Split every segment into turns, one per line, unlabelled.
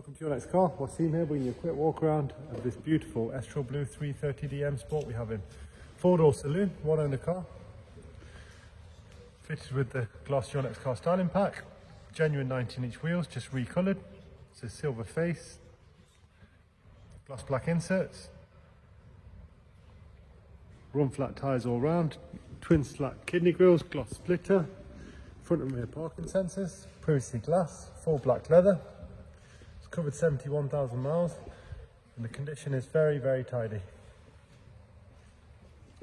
Welcome to your next car. Wasim here, bringing you a quick walk around of this beautiful Estral Blue 330D M Sport we have in four-door saloon, one owner car. Fitted with the gloss Your Next Car styling pack, genuine 19-inch wheels, just recoloured. It's a silver face, gloss black inserts, run flat tyres all round, twin slat kidney grills, gloss splitter, front and rear parking sensors, privacy glass, full black leather. It's covered 71,000 miles and the condition is very, very tidy.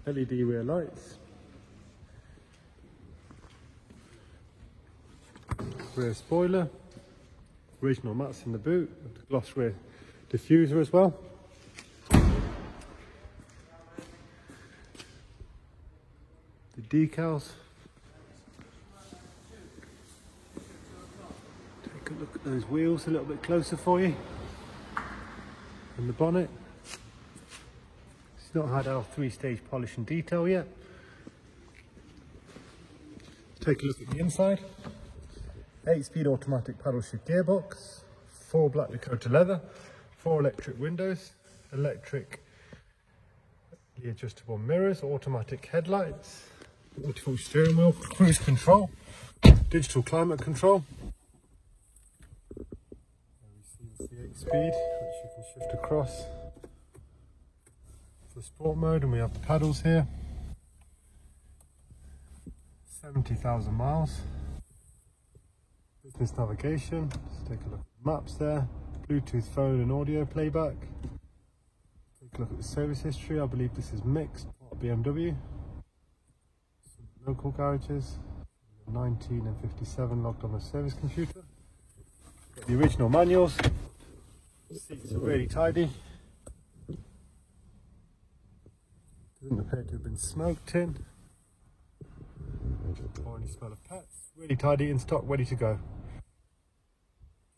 LED rear lights, rear spoiler, original mats in the boot, with the gloss rear diffuser as well. The decals. Take a look at those wheels a little bit closer for you. And the bonnet. It's not had our 3-stage polish and detail yet. Take a look at the inside. 8-speed automatic paddle shift gearbox, 4 black Dakota leather, 4 electric windows, electric adjustable mirrors, automatic headlights, multi-function steering wheel, cruise control, digital climate control. There we see the 8-speed, which you can shift across for sport mode, and we have the paddles here. 70,000 miles. Business navigation, let's take a look at the maps there, Bluetooth phone and audio playback. Take a look at the service history. I believe this is mixed, part BMW. Some local garages, 19 and 57 logged on the service computer. Got the original manuals, seats are really tidy. Doesn't appear to have been smoked in or any smell of pets. Really tidy, in stock, ready to go.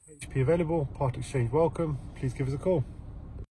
HP available, part exchange welcome. Please give us a call.